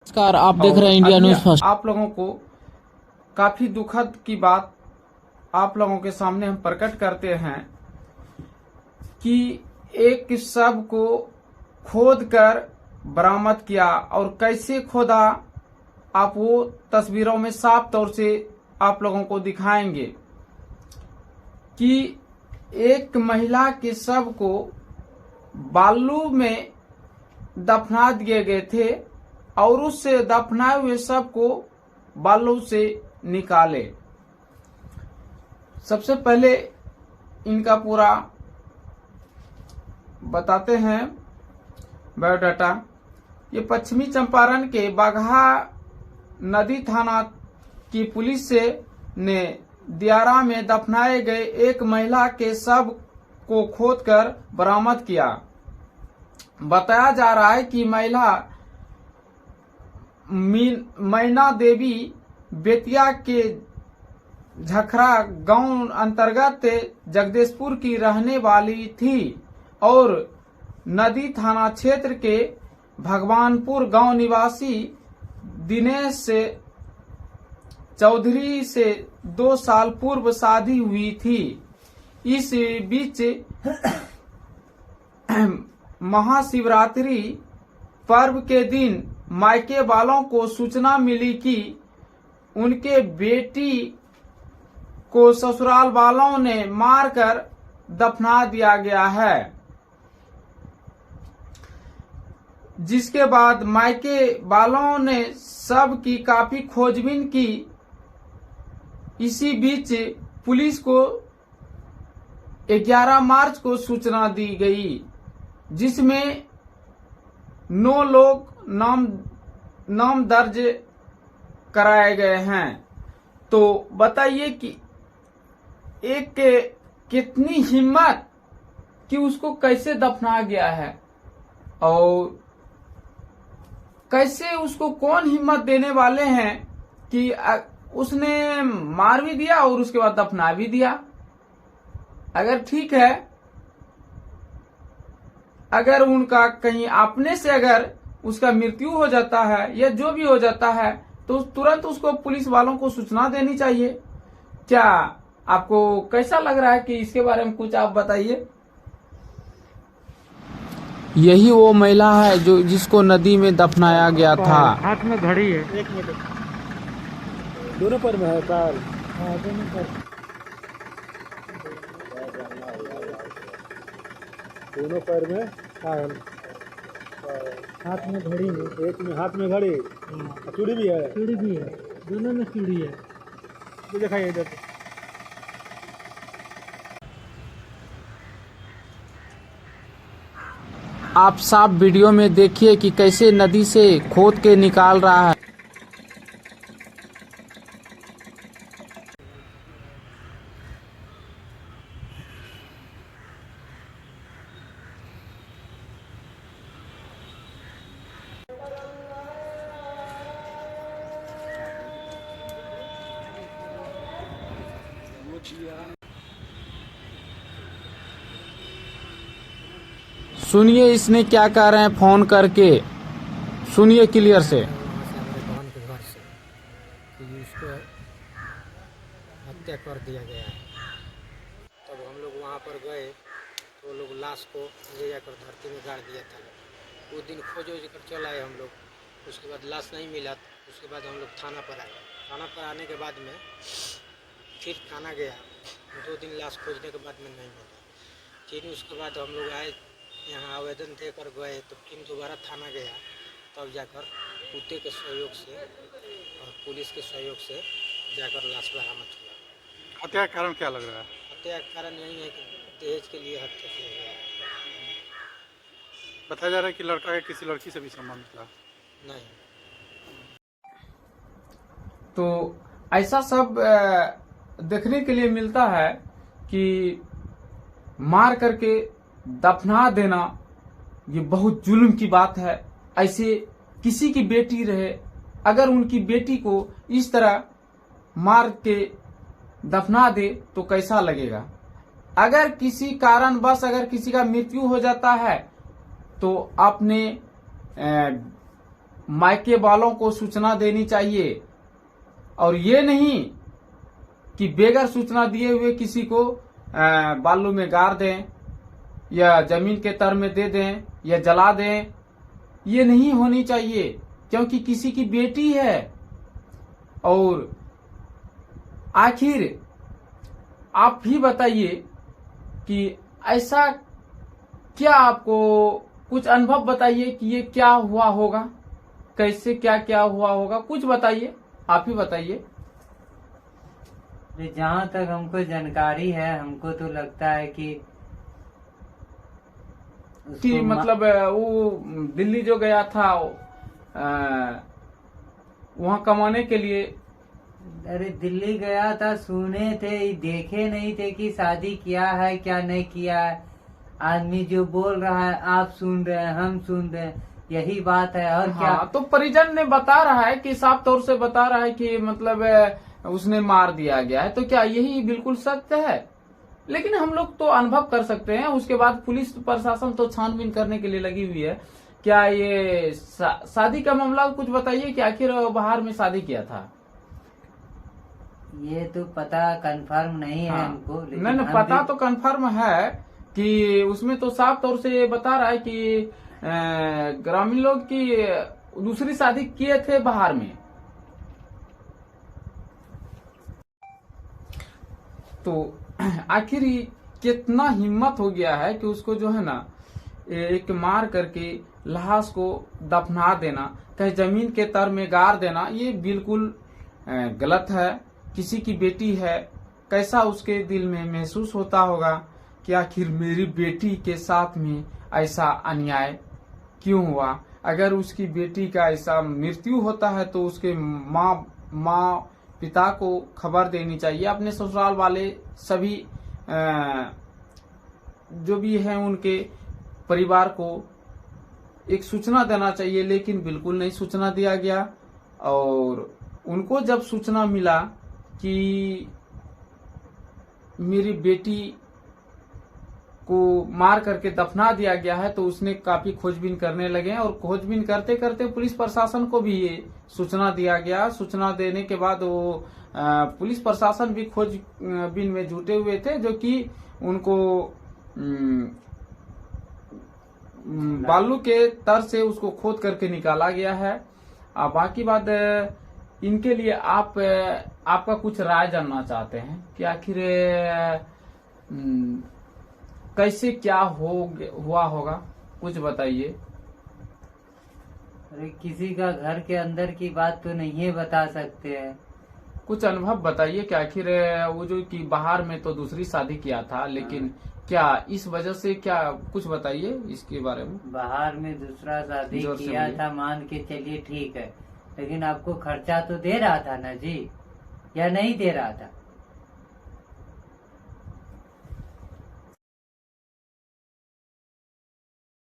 नमस्कार, आप देख रहे हैं इंडिया न्यूज फर्स्ट। आप लोगों को काफी दुखद की बात आप लोगों के सामने हम प्रकट करते हैं कि एक शव को खोद कर बरामद किया। और कैसे खोदा आप वो तस्वीरों में साफ तौर से आप लोगों को दिखाएंगे कि एक महिला के शव को बालू में दफना दिए गए थे और उससे दफनाए हुए शव को बालू से निकाले। सबसे पहले इनका पूरा बताते हैं बायोडाटा। ये पश्चिमी चंपारण के बाघा नदी थाना की पुलिस ने दियारा में दफनाए गए एक महिला के शव को खोदकर बरामद किया। बताया जा रहा है कि महिला मैना देवी बेतिया के झखरा गांव अंतर्गत जगदीशपुर की रहने वाली थी और नदी थाना क्षेत्र के भगवानपुर गांव निवासी दिनेश चौधरी से 2 साल पूर्व शादी हुई थी। इस बीच महाशिवरात्रि पर्व के दिन मायके वालों को सूचना मिली कि उनके बेटी को ससुराल वालों ने मारकर दफना दिया गया है, जिसके बाद मायके वालों ने शव की काफी खोजबीन की। इसी बीच पुलिस को 11 मार्च को सूचना दी गई, जिसमें 9 लोग नाम दर्ज कराए गए हैं। तो बताइए कि एक कितनी हिम्मत कि उसको कैसे दफना गया है और कैसे उसको कौन हिम्मत देने वाले हैं कि उसने मार भी दिया और उसके बाद दफना भी दिया। अगर ठीक है, अगर उनका कहीं अपने से अगर उसका मृत्यु हो जाता है या जो भी हो जाता है तो तुरंत उसको पुलिस वालों को सूचना देनी चाहिए। क्या आपको कैसा लग रहा है कि इसके बारे में कुछ आप बताइए। यही वो महिला है जो जिसको नदी में दफनाया गया था। हाथ में घड़ी है। एक मिनट, दोनों पर में है कार। हाँ, दोनों पर, दोनों पैर में हाथ में घड़ी है। एक में हाथ में घड़ी, चूड़ी भी है। चूड़ी भी है, दोनों में चूड़ी है। ये दिखाइए इधर। आप साफ वीडियो में देखिए कि कैसे नदी से खोद के निकाल रहा है। सुनिए इसने क्या कह रहे हैं फोन करके, सुनिए क्लियर से। हमारे बहन के घर से कि उसको हत्या कर दिया गया है। तब हम लोग वहाँ पर गए तो लोग लाश को ले जाकर धरती में गाड़ दिया था। वो दिन खोज कर चल आए हम लोग। उसके बाद लाश नहीं मिला। उसके बाद हम लोग थाना पर आए। थाना पर आने के बाद में फिर थाना गया। 2 दिन लाश खोजने के बाद में नहीं मिला। फिर उसके बाद हम लोग आए यहाँ आवेदन देकर गए तो फिर दोबारा थाना गया। तब जाकर कुत्ते के सहयोग से और पुलिस के सहयोग से जाकर लाश बरामद हुआ। हत्या का कारण क्या लग रहा है? हत्या का कारण यही है कि दहेज के लिए हत्या किया गया है। बताया जा रहा है कि लड़का के किसी लड़की से भी संबंध था। नहीं, तो ऐसा सब देखने के लिए मिलता है कि मार करके दफना देना ये बहुत जुल्म की बात है। ऐसे किसी की बेटी रहे, अगर उनकी बेटी को इस तरह मार के दफना दे तो कैसा लगेगा। अगर किसी कारणवश अगर किसी का मृत्यु हो जाता है तो अपने मायके वालों को सूचना देनी चाहिए, और ये नहीं कि बेगर सूचना दिए हुए किसी को बालू में गाड़ दें या जमीन के तर में दे दें या जला दें। ये नहीं होनी चाहिए, क्योंकि किसी की बेटी है। और आखिर आप ही बताइए कि ऐसा क्या, आपको कुछ अनुभव बताइए कि ये क्या हुआ होगा, कैसे क्या क्या हुआ होगा, कुछ बताइए, आप ही बताइए। जहाँ तक हमको जानकारी है, हमको तो लगता है कि मतलब वो दिल्ली जो गया था वहाँ कमाने के लिए। अरे दिल्ली गया था, सुने थे, देखे नहीं थे कि शादी किया है क्या नहीं किया है। आदमी जो बोल रहा है आप सुन रहे हैं, हम सुन रहे हैं, यही बात है। और हाँ, क्या तो परिजन ने बता रहा है कि साफ तौर से बता रहा है कि मतलब उसने मार दिया गया है। तो क्या यही बिल्कुल सत्य है? लेकिन हम लोग तो अनुभव कर सकते हैं। उसके बाद पुलिस प्रशासन तो छानबीन करने के लिए लगी हुई है। क्या ये शादी का मामला, कुछ बताइए कि आखिर बाहर में शादी किया था? ये तो पता कंफर्म नहीं है हमको। नहीं, पता तो कंफर्म है कि उसमें तो साफ तौर से बता रहा है कि ग्रामीण लोग की दूसरी शादी किए थे बाहर में। तो आखिर कितना हिम्मत हो गया है कि उसको जो है ना एक मार करके लाश को दफना देना, कहीं जमीन के तर में गाड़ देना, ये बिल्कुल गलत है। किसी की बेटी है, कैसा उसके दिल में महसूस होता होगा कि आखिर मेरी बेटी के साथ में ऐसा अन्याय क्यों हुआ। अगर उसकी बेटी का ऐसा मृत्यु होता है तो उसके माँ पिता को खबर देनी चाहिए, अपने ससुराल वाले सभी जो भी हैं उनके परिवार को एक सूचना देना चाहिए। लेकिन बिल्कुल नहीं सूचना दिया गया। और उनको जब सूचना मिला कि मेरी बेटी को मार करके दफना दिया गया है, तो उसने काफी खोजबीन करने लगे। और खोजबीन करते करते पुलिस प्रशासन को भी ये सूचना दिया गया। सूचना देने के बाद वो पुलिस प्रशासन भी खोजबीन में जुटे हुए थे, जो कि उनको बालू के तर से उसको खोद करके निकाला गया है। बाकी बात इनके लिए आपका कुछ राय जानना चाहते हैं कि आखिर कैसे क्या हुआ होगा, कुछ बताइए। अरे किसी का घर के अंदर की बात तो नहीं बता सकते हैं। कुछ अनुभव बताइए कि आखिर वो जो कि बाहर में तो दूसरी शादी किया था, लेकिन क्या इस वजह से, क्या कुछ बताइए इसके बारे में। बाहर में दूसरा शादी किया था, मान के चलिए ठीक है, लेकिन आपको खर्चा तो दे रहा था ना जी, या नहीं दे रहा था?